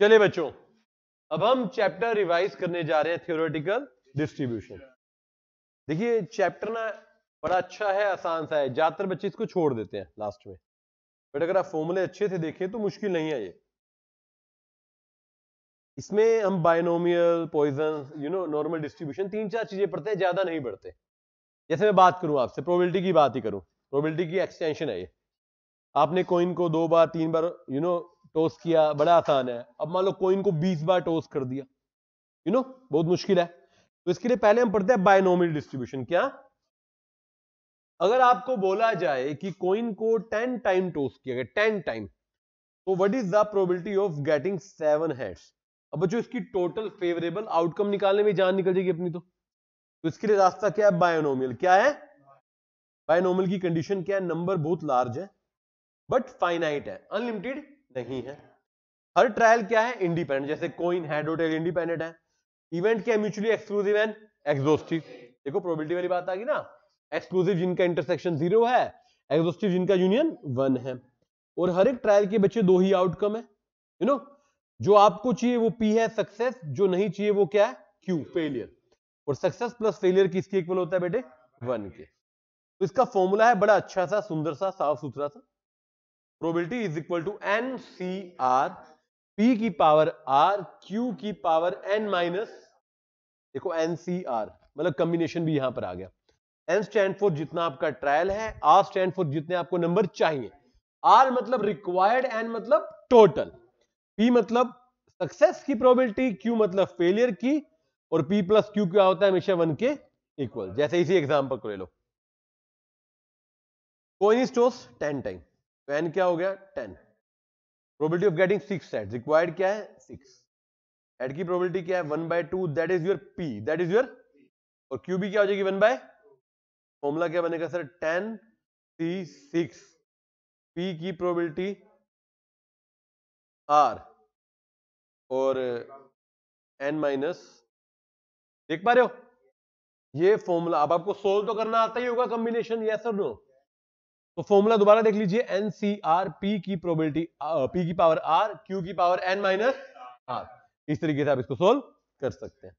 चलिए बच्चों, अब हम चैप्टर रिवाइज करने जा रहे हैं थ्योरेटिकल डिस्ट्रीब्यूशन। देखिए चैप्टर ना बड़ा अच्छा है, आसान सा है, ज्यादातर बच्चे इसको छोड़ देते हैं लास्ट में, बट अगर आप फॉर्मूले अच्छे से देखें तो मुश्किल नहीं है ये। इसमें हम बायनोमियल, पॉइसन, नॉर्मल डिस्ट्रीब्यूशन, 3-4 चीजें पढ़ते हैं, ज्यादा नहीं पढ़ते। जैसे मैं बात करूं आपसे प्रोबेबिलिटी की बात ही करूं, प्रोबेबिलिटी की एक्सटेंशन है ये। आपने कॉइन को 2 बार 3 बार टॉस किया, बड़ा आसान है। अब मान लो कॉइन को 20 बार टॉस कर दिया, बहुत मुश्किल है। तो इसके लिए पहले हम पढ़ते हैं बायनोमियल डिस्ट्रीब्यूशन। क्या अगर आपको बोला जाए कि कॉइन को 10 टाइम टॉस किया गया, 10 टाइम, तो what is the probability of getting 7 heads? अब बच्चों इसकी टोटल फेवरेबल आउटकम निकालने में जान निकल जाएगी अपनी। तो इसके लिए रास्ता क्या है? बायनोमियल। क्या है बायनोमियल की कंडीशन? क्या है? नंबर बहुत लार्ज है बट फाइनाइट है, अनलिमिटेड नहीं है। हर ट्रायल क्या है? इंडिपेंडेंट। जैसे कॉइन, हेड और टेल इंडिपेंडेंट है। इवेंट क्या है? Mutually exclusive and exhaustive. देखो प्रोबेबिलिटी वाली बात आ गई ना, एक्सक्लूसिव जिनका इंटरसेक्शन 0 है, एक्सॉस्टिव जिनका यूनियन 1 है। और हर एक ट्रायल के बच्चे 2 ही आउटकम है। जो आपको चाहिए वो P है, सक्सेस। जो नहीं चाहिए वो क्या है? Q, failure. और सक्सेस प्लस फेलियर किसके इक्वल होता है बेटे? 1 के। तो इसका फॉर्मूला है बड़ा अच्छा सा, सुंदर सा, साफ सुथरा सा। Probability is equal to NCR P की पावर R Q की पावर N माइनस, देखो NCR मतलब कॉम्बिनेशन भी यहां पर आ गया। N स्टैंड फॉर जितना आपका ट्रायल है, R स्टैंड फॉर जितने आपको नंबर चाहिए। R मतलब रिक्वायर्ड, N मतलब टोटल, P मतलब सक्सेस की प्रोबेबिलिटी, Q मतलब फेलियर की, और P प्लस Q क्या होता है? हमेशा 1 के इक्वल। जैसे इसी एग्जांपल को ले लो, कॉइन इज टॉस 10 टाइम, तो N क्या हो गया? 10। Probability of getting 6 heads, required क्या है? 6। हेड की प्रोबेबिलिटी क्या है? 1/2, that is your P, that is your, और Q भी क्या हो जाएगी? 1/, फॉर्मूला क्या बनेगा सर? 10C6। P की प्रोबेबिलिटी R और N माइनस, देख पा रहे हो ये फॉर्मूला? अब आपको सोल्व तो करना आता ही होगा कॉम्बिनेशन, यस और नो? तो फॉर्मूला दोबारा देख लीजिए, NCR P की प्रोबेबिलिटी, P की पावर R Q की पावर N माइनस R। इस तरीके से आप इसको सोल्व कर सकते हैं।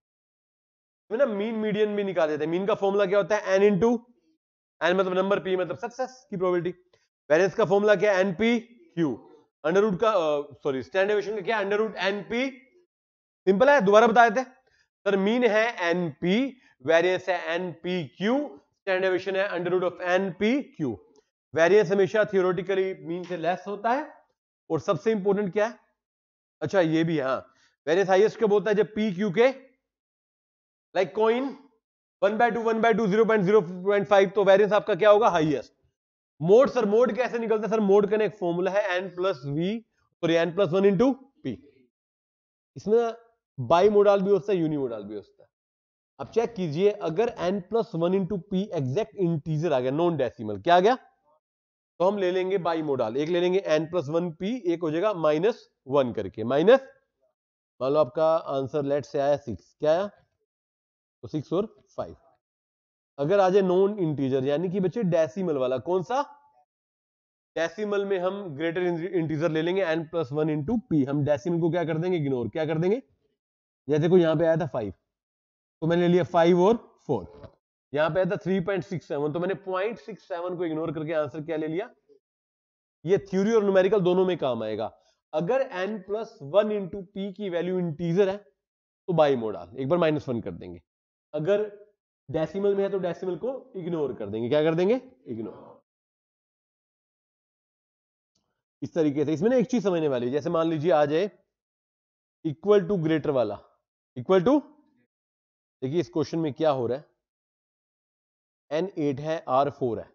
ना मीन मीडियन भी निकाल देते हैं। मीन का फॉर्मूला क्या होता है? N इंटू, N मतलब नंबर, P मतलब सक्सेस की प्रोबेबिलिटी। वेरिएंस का फॉर्मूला क्या है? NPQ। अंडर रूट का सॉरी स्टैंडर्ड डेविएशन का क्या? Under root NP। सिंपल है, दोबारा बता देते सर। मीन है NP, वेरिएंस है NPQ, स्टैंडर्ड डेविएशन है under root of NPQ। Variance हमेशा थियोरेटिकली मीन से लेस होता है। और सबसे इंपॉर्टेंट क्या है? अच्छा ये भी, हाँ, वेरिएंस हाईएस्ट कब होता है? जब PQ के, लाइक कॉइन 1/2, 1/2, 0.05, तो वेरिएंस आपका क्या होगा? हाईएस्ट। मोड, सर मोड कैसे निकलता है? सर मोड का एक फॉर्मूला है N plus V, sorry N plus 1 into P। इसमें बाई मोडाल भी होता है, यूनिमोडाल भी होता है। अब चेक कीजिए, अगर N plus 1 into P exact integer आ गया, नॉन डेसिमल, क्या आ गया? तो हम ले लेंगे बाई मोडाल। एक ले लेंगे N प्लस 1P, एक हो जाएगा -1 करके, माइनस, मान लो आपका आंसर लेट से आया 6, क्या आया? तो 6 और 5। अगर आ जाए नॉन इंटीजर, यानी कि बच्चे डेसिमल वाला, कौन सा? डेसिमल में हम ग्रेटर इंटीजर ले लेंगे N प्लस 1 इंटू P। हम डेसिमल को क्या कर देंगे? इग्नोर। क्या कर देंगे? जैसे को यहां पे आया था 5, तो मैंने ले लिया 5 और 4। यहां पे आया था 3.67, तो मैंने 0.67 को इग्नोर करके आंसर क्या ले लिया? ये थ्योरी और न्यूमेरिकल दोनों में काम आएगा। अगर N प्लस 1 इंटू P की वैल्यू इंटीजर है तो बाई मोडाल, एक बार -1 कर देंगे। अगर डेसिमल में है तो डेसिमल को इग्नोर कर देंगे। क्या कर देंगे? इग्नोर। इस तरीके से इसमें ना एक चीज समझने वाली है, जैसे मान लीजिए आ जाए इक्वल टू ग्रेटर वाला, इक्वल टू, देखिए इस क्वेश्चन में क्या हो रहा है, N 8 है, R 4 है,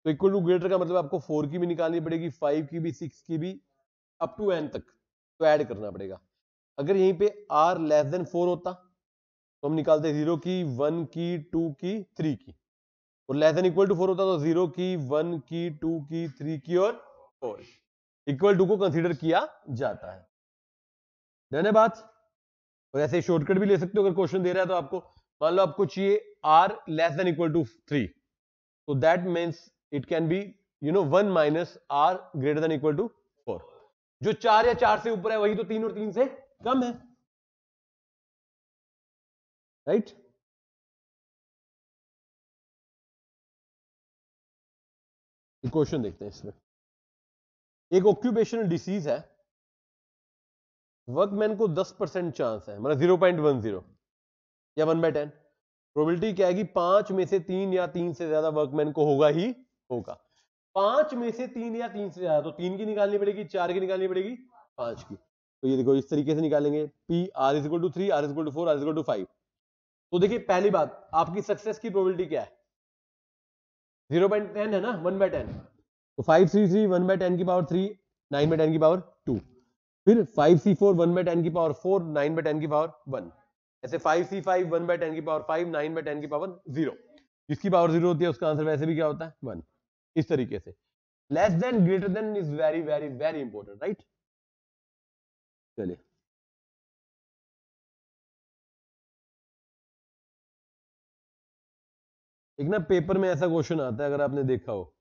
तो इक्वल टू ग्रेटर का मतलब आपको 4 की भी निकालनी पड़ेगी, 5 की भी, 6 की भी, अप टू N तक, तो ऐड करना पड़ेगा। अगर यहीं पे R लेस देन 4 होता तो हम निकालते 0 की, 1 की, 2 की, 3 की, और लेस देन इक्वल टू 4 होता तो 0 की, 1 की, 2 की, 3 की और 4। इक्वल टू को कंसीडर किया जाता है। डन है बात? और ऐसे शॉर्टकट भी ले सकते हो, अगर क्वेश्चन दे रहा है तो आपको, मान लो आपको चाहिए R less than equal to 3, तो that means it can be 1 minus R greater than equal to 4। जो 4 या 4 से ऊपर है वही तो 3 और 3 से कम है, राइट? क्वेश्चन देखते हैं इसमें। एक ऑक्यूपेशनल डिसीज है, वर्कमैन को 10% चांस है, मतलब 0.10 या 1/10। प्रोबेबिलिटी क्या है कि 5 में से 3 या 3 से ज्यादा वर्कमैन को होगा ही होगा। 5 में से 3 या 3 से ज्यादा, तो 3 की निकालनी पड़ेगी, 4 की निकालनी पड़ेगी, 5 की। तो ये देखो इस तरीके से निकालेंगे, P R = 3, R = 4, R = 5। तो देखिए पहली बात, आपकी सक्सेस की प्रोबेबिलिटी क्या है? 0.10 है ना, 1/10। तो 5C3 1/10 की पावर 3, 9/10 की पावर 2। फिर 5C4 1/10 की पावर 4, 9/10 की पावर 1। ऐसे 5C5 1/10 की पावर 5, 9/10 की पावर 0। जिसकी पावर 0 होती है उसका आंसर वैसे भी क्या होता है? 1। इस तरीके से less than greater than is very very very important, right? चलिए एक ना पेपर में ऐसा क्वेश्चन आता है, अगर आपने देखा हो,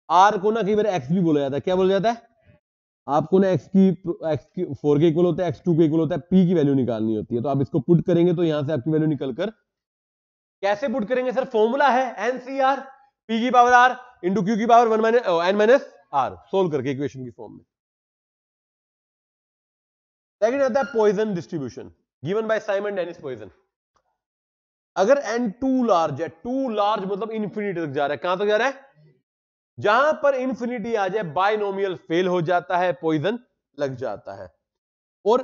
आर को ना कई बार एक्स भी बोला जाता है। क्या बोला जाता है? आपको ना एक्स की 4 के इक्वल होता है, x2 के इक्वल होता है, p की वैल्यू निकालनी होती है। तो आप इसको पुट करेंगे तो यहां से आपकी वैल्यू निकलकर, कैसे पुट करेंगे सर? फॉर्मूला है NCR, p की पावर r इंटू q की पावर n - r, सोल्व करके इक्वेशन की फॉर्म में। सेकंड आता है Poisson distribution, given by Simeon Denis Poisson. अगर n टू लार्ज है, टू लार्ज मतलब इंफिनिटी तक जा रहा है, कहां तक जा रहा है? जहां पर इंफिनिटी आ जाए बाइनोमियल फेल हो जाता है, पॉइजन लग जाता है। और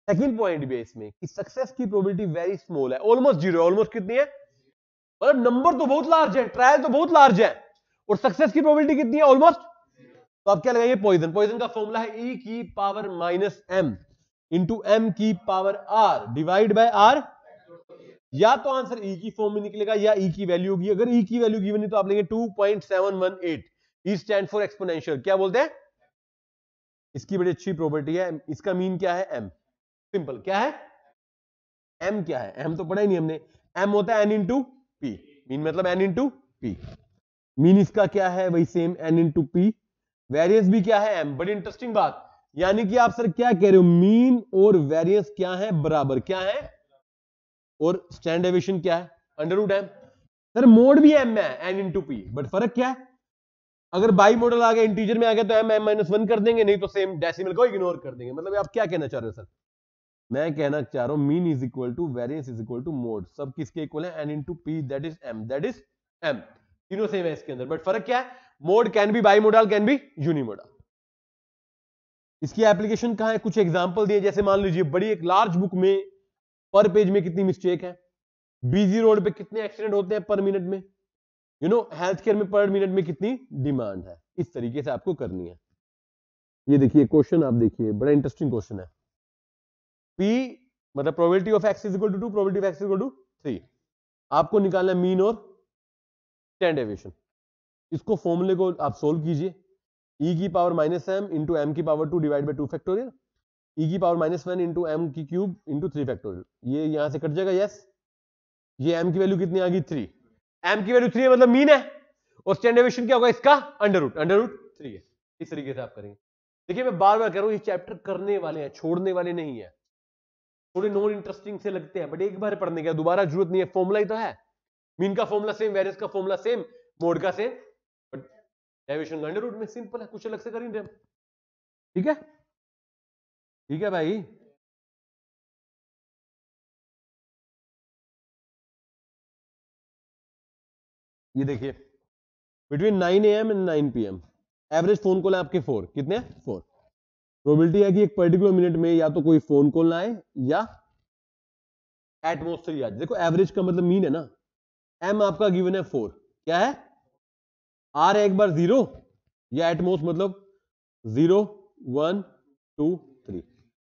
सेकंड पॉइंट भी है इसमें कि सक्सेस की प्रोबेबिलिटी वेरी स्मॉल है, ऑलमोस्ट जीरो। ऑलमोस्ट कितनी है? मतलब नंबर तो बहुत लार्ज है, ट्रायल तो बहुत लार्ज है, और सक्सेस की प्रोबेबिलिटी कितनी है? ऑलमोस्ट। तो आप क्या लगाएंगे? पॉइजन। पॉइजन का फॉर्मूला है e की पावर -m इंटू m की power r divide by r। या तो आंसर e की फॉर्म में निकलेगा या e की वैल्यू होगी। अगर e की वैल्यू गिवन है तो आप लेंगे 2.718। e stand for exponential. क्या बोलते हैं? इसकी बड़ी अच्छी प्रॉपर्टी है। इसका मीन क्या है? m। सिंपल। क्या है? m क्या है? m तो पढ़ा ही नहीं हमने। m होता है n इंटू पी। मीन मतलब n इंटू पी। मीन इसका क्या है? वही same n into P. Variance भी क्या है? m। बड़ी इंटरेस्टिंग बात, यानी कि आप सर क्या कह रहे हो? मीन और वेरियंस क्या है? बराबर। क्या है? और स्टैंडर्ड डेविएशन क्या है? √m। सर मोड भी m है, n इंटू पी, बट फर्क क्या है? अगर बाई मॉडल आ गया, इंटीजर में आ गया, तो m -1 कर देंगे, नहीं तो सेम डेसिमल को इग्नोर कर देंगे। मतलब आप क्या कहना चाह रहे हो सर? मैं कहना चाह रहा हूं mean is equal to variance is equal to mode. सब किसके इक्वल है? n into p, that is m, that is m। तीनों सेम है इसके अंदर, बट फर्क क्या है? मोड कैन बी बाई मोडल, कैन बी यूनिमोडल। इसकी एप्लीकेशन कहां है? कुछ एग्जांपल दिए, जैसे मान लीजिए बड़ी एक लार्ज बुक में पर पेज में कितनी मिस्टेक है, बिजी रोड पे कितने एक्सीडेंट होते हैं पर मिनट में, हेल्थ केयर में पर मिनट में कितनी डिमांड है। इस तरीके से आपको करनी है। ये देखिए क्वेश्चन, आप देखिए बड़ा इंटरेस्टिंग क्वेश्चन है। P मतलब probability of x is equal to 2, probability of x is equal to 3। आपको निकालना है मीन और स्टैंडर्ड डेविएशन। इसको फॉर्मूले को आप सोल्व कीजिए। e की पावर -m इंटू एम की power 2 divide by 2 factorial, e की पावर -1 इंटू एम की क्यूब इंटू 3 फैक्टोरियल। ये यहां से कट जाएगा, यस। ये m की वैल्यू कितनी आ गई? 3। m की वैल्यू 3 है मतलब मीन है, और स्टैंडर्ड डेविएशन क्या होगा इसका? √3 है। इस तरीके से आप करेंगे। देखिए मैं बार बार कह रहा हूं, ये चैप्टर करने वाले हैं, छोड़ने वाले नहीं है। थोड़े नॉन इंटरेस्टिंग से लगते हैं, बट एक बार पढ़ने का दोबारा जरूरत नहीं है। फॉर्मूला ही तो है, मीन का फॉर्मूला सेम, वेरियंस का फॉर्मूला सेम, मोड का same, but deviation under root में। सिंपल है, कुछ अलग से कर ही नहीं रहे। ठीक है, ठीक है भाई। ये देखिए between 9 AM and 9 PM average phone call है आपके 4। कितने? 4। प्रोबेबिलिटी है कि एक पर्टिकुलर मिनट में या तो कोई फोन कॉल ना आए या एटमॉस्फेयर आ जाए। देखो एवरेज का मतलब मीन है ना, m आपका गिवन है 4, क्या है? r है एक बार 0, या एटमॉस मतलब 0 1 2 3।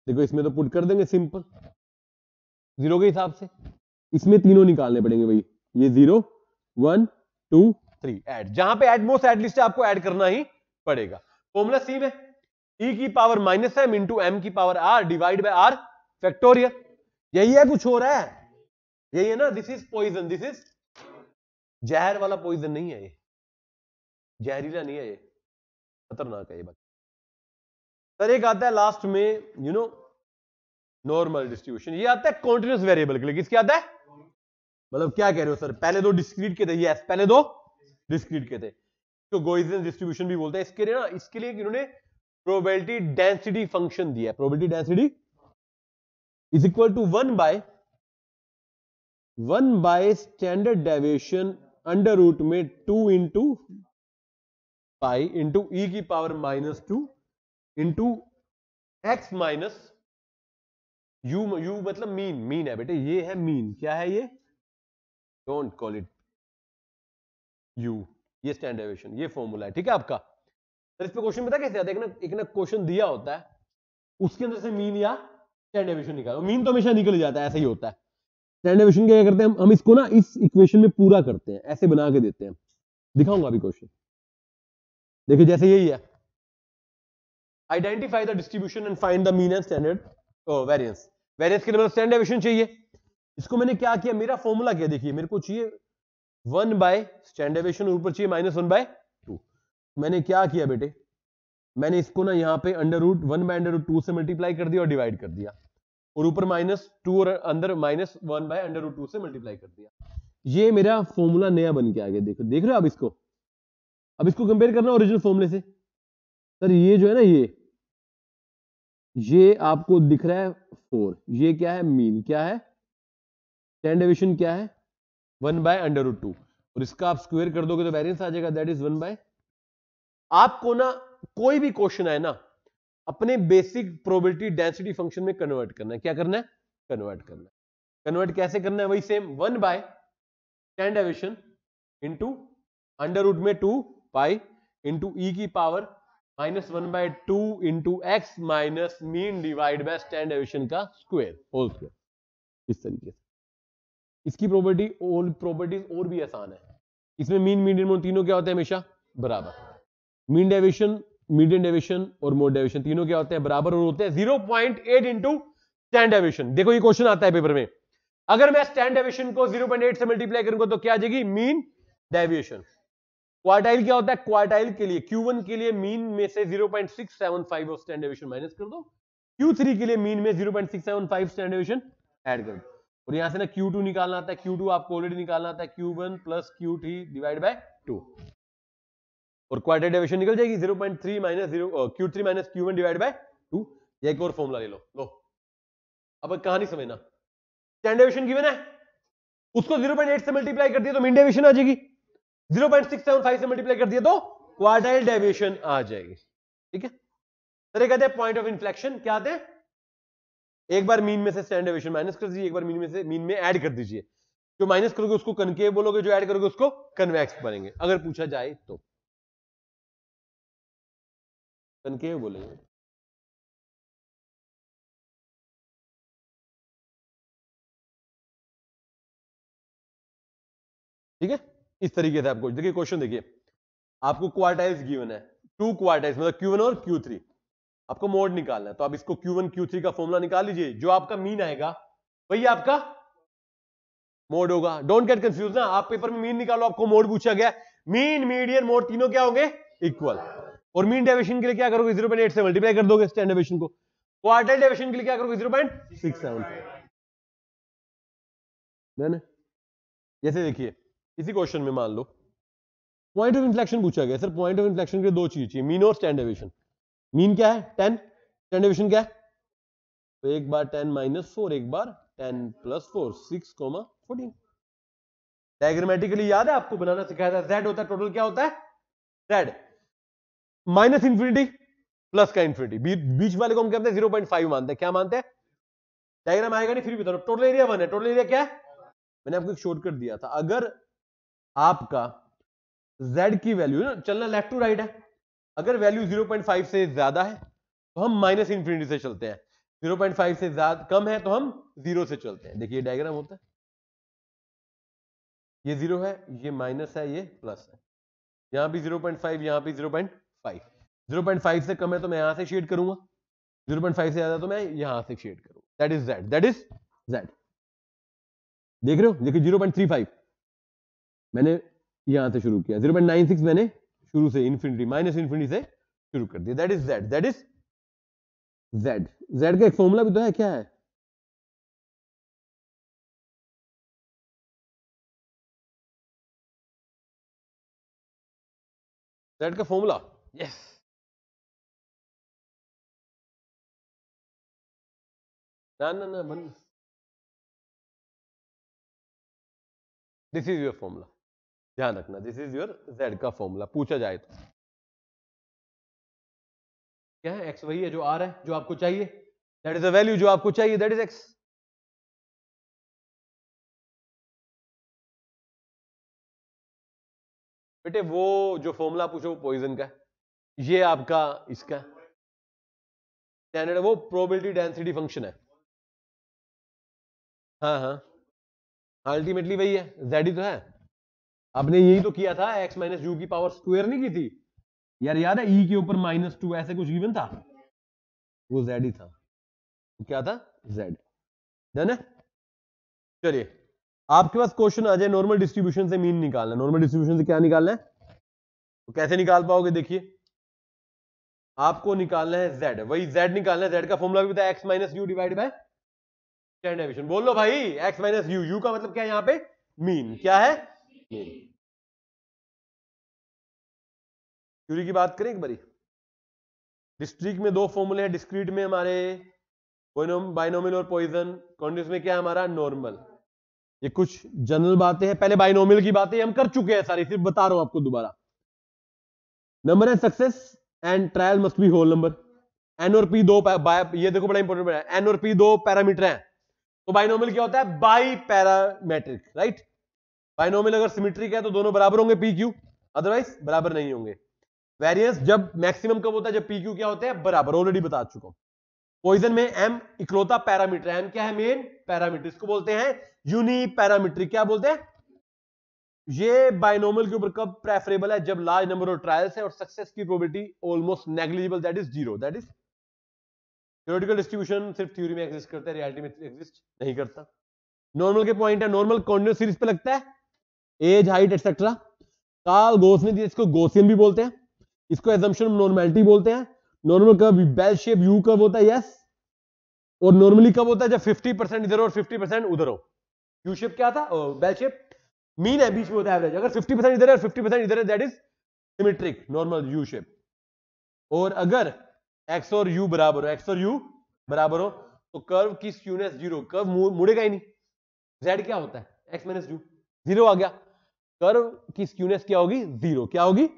देखो इसमें तो पुट कर देंगे सिंपल 0 के हिसाब से। इसमें तीनों निकालने पड़ेंगे भाई, ये 0 1 2 3 ऐड, जहां पे एटमोस्ट एटलीस्ट आपको ऐड करना ही पड़ेगा। फॉर्मूला सेम है, e की पावर -m इंटू एम की power r divide by r factorial. यही है, कुछ हो रहा है? यही है ना। This is Poisson, this is जहर वाला पॉइजन नहीं है, ये जहरीला नहीं है, ये खतरनाक है ये बात। सर एक आता है लास्ट में नॉर्मल डिस्ट्रीब्यूशन, ये आता है कॉन्टिन्यूस वेरिएबल के लिए। किसके आता है? मतलब क्या कह रहे हो सर, पहले दो डिस्क्रीट के थे? यस, पहले दो डिस्क्रीट के थे, तो गॉसियन डिस्ट्रीब्यूशन भी बोलते हैं इसके लिए ना। इसके लिए इन्होंने प्रोबेबिलिटी डेंसिटी फंक्शन दिया है। Probability density is equal to 1 by standard deviation under root में 2 इंटू पाई इंटू ई की power -2 into x minus u. U मतलब मीन, मीन है बेटे, ये है मीन। क्या है ये? डोंट कॉल इट यू, ये स्टैंडर्ड डेविएशन, ये फॉर्मूला है, ठीक है आपका। सर इस पे क्वेश्चन पता कैसे आता है? एक ना क्वेश्चन दिया होता है, उसके अंदर से मीन या स्टैंडर्ड डेविएशन निकालो। मीन तो हमेशा निकल जाता है, ऐसा ही होता है। स्टैंडर्ड डेविएशन क्या करते हैं हम इसको ना इस इक्वेशन में पूरा करते हैं, ऐसे बना के देते हैं। दिखाऊंगा अभी क्वेश्चन, देखिए जैसे यही है, identify the distribution and find the mean and standard variance. Variance के लिए मतलब स्टैंडर्ड डेविएशन चाहिए। इसको मैंने क्या किया, मेरा फॉर्मूला क्या, देखिए मेरे को चाहिए 1 बाय स्टैंडर्ड डेविएशन, ऊपर चाहिए -1/2। मैंने क्या किया बेटे, मैंने इसको ना यहाँ पे अंडर रूट 1/√2 से मल्टीप्लाई कर दिया और डिवाइड कर दिया, और ऊपर -2 और अंदर -1/√2 से मल्टीप्लाई कर दिया। ये मेरा फॉर्मूला नया बन के आ गया। देखो, देख रहे हो आप इसको? अब इसको कंपेयर करना ओरिजिनल फॉर्मूले से। सर ये जो है ना, ये आपको दिख रहा है 4, ये क्या है? मीन। क्या है? स्टैंडर्ड डेविएशन क्या है? 1/√2, और इसका आप स्क्वायर कर दोगे तो वेरिएंस आ जाएगा, दैट इज 1/। आपको ना कोई भी क्वेश्चन आए ना, अपने बेसिक प्रोबेबिलिटी डेंसिटी फंक्शन में कन्वर्ट करना है। क्या करना है? कन्वर्ट करना है। कन्वर्ट कैसे करना है? वही same, 1 by standard deviation into under root में 2 पाई इंटू ई की power -1/2 into x minus mean divide by standard deviation का स्क्वायर, होल स्क्वायर। इस तरीके से इसकी प्रॉपर्टीज और भी आसान है। इसमें मीन, मीडियन, मोड तीनों क्या होते हैं? हमेशा बराबर। मीन डेविएशन, मीडियन डेविएशन और मोड डेविएशन तीनों क्या होते हैं? बराबर, और होते हैं 0.8 इंटू स्टैंडर्ड डेविएशन। देखो ये क्वेश्चन आता है पेपर में, अगर मैं स्टैंडर्ड डेविएशन को 0.8 से मल्टीप्लाई करूंगा तो क्या आ जाएगी? Mean deviation. क्वार्टाइल क्या होता है? क्वार्टाइल के लिए Q1 के लिए मीन में से 0.675 ऑफ स्टैंडर्ड डेविएशन माइनस कर दो, Q3 के लिए मीन में 0.675 स्टैंडर्ड डेविएशन ऐड कर दो, और यहां से ना Q2 निकालना आता है। Q2 आपको ऑलरेडी निकालना आता है, Q1 plus Q3 divide by 2, और क्वार्टाइल डेविएशन निकल जाएगी 0.3 minus Q3 minus Q1 divide by 2। या एक और फॉर्मूला ले लो। अब कहानी समझना, स्टैंडर्ड डेविएशन गिवन है, उसको 0.8 से मल्टीप्लाई कर दिया तो मीन डेविएशन आ जाएगी, 0.675 से मल्टीप्लाई कर दिया तो क्वार्टाइल डेविएशन आ जाएगी, ठीक है। तो कहते हैं पॉइंट ऑफ इन्फ्लेक्शन। क्या आते हैं? एक बार मीन में से स्टैंडर्ड डेविएशन माइनस कर दीजिए, एक बार मीन में से मीन में ऐड कर दीजिए। जो माइनस करोगे उसको कनकेव बोलोगे, जो ऐड करोगे उसको कन्वेक्स बनेंगे, अगर पूछा जाए तो कनकेव बोलेंगे। ठीक है, इस तरीके से आपको देखिए क्वेश्चन, देखिए आपको क्वार्टाइल्स गिवन है, 2 क्वार्टाइल्स मतलब Q1 और Q3, आपको मोड निकालना है। तो आप इसको Q1 Q3 का फॉर्मूला निकाल लीजिए, जो आपका मीन आएगा वही आपका मोड होगा। डोंट गेट कंफ्यूज ना, आप पेपर में मीन निकालो, आपको मोड पूछा गया, मीन, मीडियन, मोड तीनों क्या होंगे? इक्वल। और मीन डेविएशन के लिए क्या करोगे? 0.8 से मल्टीप्लाई कर दोगे स्टैंडर्ड डेविएशन को। क्वार्टाइल डेविएशन के लिए क्या करोगे? 0.675। जैसे देखिए इसी क्वेश्चन में मान लो पॉइंट ऑफ इन्फ्लेक्शन पूछा गया। सर पॉइंट ऑफ इन्फ्लेक्शन के लिए दो चीज चाहिए, मीन और स्टैंडर्ड डेविएशन। मीन क्या है? 10, स्टैंडर्ड डेविएशन क्या है? तो एक बार 10 - 4, एक बार 10 + 4, 6,14। डायग्रामेटिकली याद है आपको, बनाना सिखाया था। Z होता है टोटल, क्या होता है? Z माइनस इंफिनिटी प्लस का इंफिनिटी, बीच वाले को हम कहते हैं 0.5 मानते हैं। क्या मानते हैं? डायग्राम आएगा नहीं फिर भी बता, टोटल एरिया 1 है। टोटल एरिया क्या है? मैंने आपको एक शॉर्टकट दिया था, अगर आपका Z की वैल्यू ना, चलना लेफ्ट टू राइट है, अगर वैल्यू 0.5 से ज्यादा है तो हम माइनस इंफिनिटी से चलते हैं, 0.5 से ज्यादा कम है तो हम 0 से चलते हैं। देखिए डायग्राम होता है, ये 0 है, ये माइनस है, ये प्लस है, यहां भी 0.5, यहां भी 0.5। 0.5 से कम है तो मैं यहां से शेड करूंगा, 0.5 से ज्यादा तो मैं यहां से शेड करूंगा। That is Z, that is Z। देख रहे हो? देखिए 0.35 मैंने यहां से शुरू किया, 0.96 मैंने शुरू से इन्फिनिटी माइनस इन्फिनिटी से शुरू कर दिया, that is Z, that is Z, Z का एक फॉर्मूला भी तो है, क्या है? जेड का फॉर्मूला, यस, ना ना ना बन, दिस इज योर फॉर्मूला, ध्यान रखना, दिस इज योर जेड का फॉर्मूला, पूछा जाए तो क्या है? एक्स वही है जो आर है, जो आपको चाहिए, दैट इज द वैल्यू जो आपको चाहिए, दैट इज एक्स। बेटे वो जो फॉर्मूला पूछो वो पॉइजन का है, ये आपका इसका स्टैंडर्ड, वो प्रोबेबिलिटी डेंसिटी फंक्शन है। हाँ हाँ, अल्टीमेटली वही है, जेड ही तो है। आपने यही तो किया था, एक्स माइनस यू की पावर स्क्वायर नहीं की थी यार, याद है? ई के ऊपर -2 ऐसे कुछ गिवन था, वो जेड ही था, क्या था? जेड। डन है। चलिए आपके पास क्वेश्चन आ जाए, नॉर्मल डिस्ट्रीब्यूशन से मीन निकालना, नॉर्मल डिस्ट्रीब्यूशन से क्या निकालना है, तो कैसे निकाल पाओगे? देखिए आपको निकालना है जेड, वही जेड निकालना है, जेड का फॉर्मूला भी बताया, x minus you divide by standard deviation. बोल लो भाई, एक्स माइनस यू, यू का मतलब क्या है यहाँ पे? मीन। क्या है? मीन। क्यूरी की बात करें एक बारी, डिस्ट्रीक में दो फॉर्मूले हैं, डिस्क्रीट में हमारे बाइनोमियल और पॉइजन, कॉन्टिन्यूस में क्या है हमारा? नॉर्मल। ये कुछ जनरल बातें हैं, पहले बाइनोमियल की बातें हम कर चुके हैं सारी, सिर्फ बता रहा हूं आपको दोबारा। Number and success and trial must be whole number. N और पी दो, ये देखो बड़ा इंपॉर्टेंट है, एन और पी दो पैरामीटर हैं, तो बाइनोमियल क्या होता है? By parametric, right? बाइनोमियल अगर सिमेट्रिक है तो दोनों बराबर होंगे पी क्यू, अदरवाइज बराबर नहीं होंगे। वेरिएंस जब मैक्सिमम कब होता है? जब पी क्यू क्या होते हैं? बराबर, ऑलरेडी बता चुका हूं। पॉइजन में एम इकलौता पैरामीटर है, एम क्या है? मेन पैरामीटर, इसको बोलते हैं यूनी पैरामीट्रिक। क्या बोलते हैं? ये बाइनोमियल के ऊपर कब प्रेफरेबल है? जब लार्ज नंबर ऑफ ट्रायल्स है और सक्सेस की probability almost negligible, that is zero. That is theoretical distribution सिर्फ थ्योरी में एग्जिस्ट करता है, रियलिटी में एग्जिस्ट नहीं करता। नॉर्मल के पॉइंट है, नॉर्मल कॉन्टिन्यूस सीरीज पे लगता है, age, height etcetera. Carl Gauss ने दिया, इसको गॉसियन भी बोलते हैं, इसको एजम्पशन नॉर्मलिटी बोलते हैं। नॉर्मल कब? बेल शेप यू कब होता है? यस। और नॉर्मली कब होता है? जब 50% इधर और 50% उधर हो। यू शेप क्या था? Bell shape. मीन है, बीच में होता है एवरेज। अगर 50% इधर है और 50% इधर है, that is symmetric normal U shape. और अगर एक्स और यू बराबर हो, एक्स और यू बराबर हो, तो कर्व की स्क्यूनेस जीरो, कर्व मुड़ेगा ही नहीं। जेड क्या होता है? एक्स माइनस यू, जीरो आ गया, कर्व की स्क्यूनेस क्या होगी? जीरो। क्या होगी?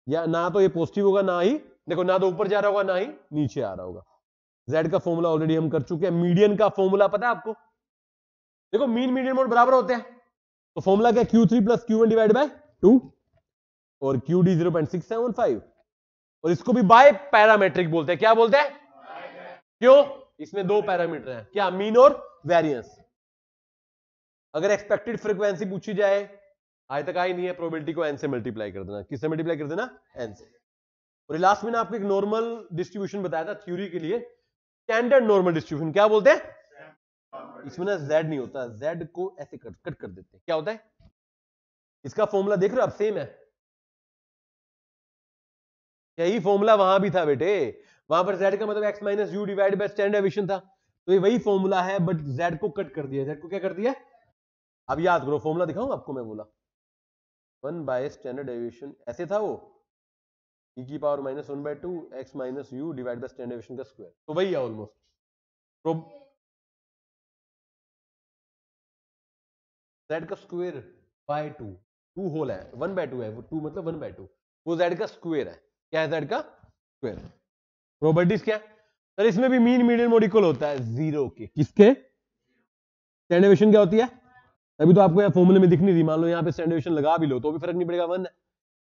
या ना तो ये पॉजिटिव होगा, ना ही, देखो, ना तो ऊपर जा रहा होगा ना ही नीचे आ रहा होगा। जेड का फॉर्मूला ऑलरेडी हम कर चुके हैं। मीडियन का फॉर्मूला पता है आपको? देखो मीन मीडियन मोड बराबर होते हैं, तो फॉर्मूला क्या? Q3 plus Q1 divide by 2 और QD 0.675, और इसको भी बाय पैरामेट्रिक बोलते हैं। क्या बोलते हैं? क्यों? इसमें दो पैरामीटर हैं, क्या? मीन और वेरिएंस। अगर एक्सपेक्टेड फ्रीक्वेंसी पूछी जाए, आज तक आई नहीं है, प्रोबेबिलिटी को n से मल्टीप्लाई कर देना। किससे मल्टीप्लाई कर देना? n से। और लास्ट में आपको एक नॉर्मल डिस्ट्रीब्यूशन बताया था थ्योरी के लिए, स्टैंडर्ड नॉर्मल डिस्ट्रीब्यूशन। क्या बोलते हैं? इसमें ना z नहीं होता, z को ऐसे कट कर देते हैं। क्या होता है? इसका फॉर्मूला देख रहे हो आप? सेम है, यही फॉर्मूला वहां भी था बेटे। वहां पर z का मतलब x minus you divide by standard deviation था, तो ये वही फॉर्मूला है, बट z को कट कर दिया। z को क्या कर दिया? अब याद करो, फॉर्मूला दिखाऊं आपको? मैं बोला 1 बाय स्टैंडर्ड डेविएशन, ऐसे था वो, e की power -1/2 x minus you divide by standard deviation का स्क्वायर, तो वही है ऑलमोस्ट। तो z का स्क्वायर बाय 2, 2 होल है, 1/2 है वो, 2 मतलब 1/2, वो z का स्क्वायर है। क्या है? z का स्क्वायर। प्रोपर्टीज क्या है सर? इसमें भी मीन मीडियन मोड इक्वल होता है जीरो के। किसके? स्टैंडर्ड डेविएशन क्या होती है? तभी तो आपको यहाँ फॉर्मूले में दिख नहीं रही, मान लो यहाँ पे स्टैंडर्ड डेविएशन लगा भी लो तो भी फर्क नहीं पड़ेगा, 1 है।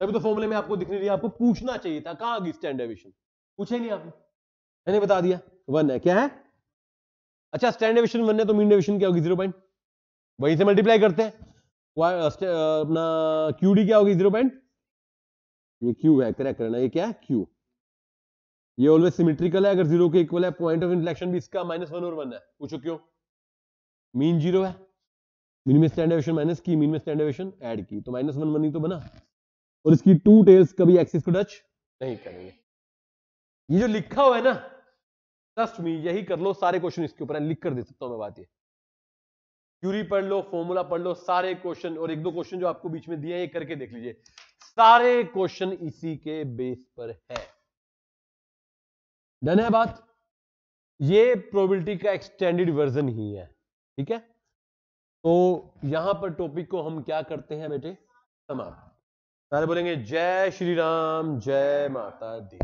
तभी तो फॉर्मूले में आपको दिख नहीं रही, आपको पूछना चाहिए था, कहाँ गई स्टैंडर्ड डेविएशन? पूछे नहीं आपने, मैंने बता दिया 1 है। क्या है? अच्छा, स्टैंडर्ड डेविएशन 1 है तो मीन डेविएशन क्या होगी? 0 पॉइंट, वहीं से मल्टीप्लाई करते हैं। अपना QD क्या होगी? 0 पॉइंट, ये Q है, करेक्ट करना, ये क्या है? Q। ये ऑलवेज सिमेट्रिकल है, अगर 0 के इक्वल है। पॉइंट ऑफ इन्फ्लेक्शन भी इसका -1 और 1 है। पूछो क्यों? मीन 0 है, मीन में स्टैंडर्ड डेविएशन माइनस की, मीन में स्टैंडर्ड डेविएशन ऐड की, तो -1 1 ही तो बना। और इसकी 2 टेल्स कभी एक्सिस को टच नहीं करेंगे। ये जो लिखा हुआ है ना, ट्रस्ट मी, यही कर लो सारे क्वेश्चन इसके ऊपर, लिख कर दे सकता हूं मैं बात। ये क्यूरी पढ़ लो, फॉर्मूला पढ़ लो, सारे क्वेश्चन, और एक दो क्वेश्चन जो आपको बीच में दिए हैं ये करके देख लीजिए, सारे क्वेश्चन इसी के बेस पर है। डन है बात? ये प्रोबेबिलिटी का एक्सटेंडेड वर्जन ही है, ठीक है। तो यहां पर टॉपिक को हम क्या करते हैं बेटे, समाप्त। सारे बोलेंगे जय श्री राम, जय माता दी।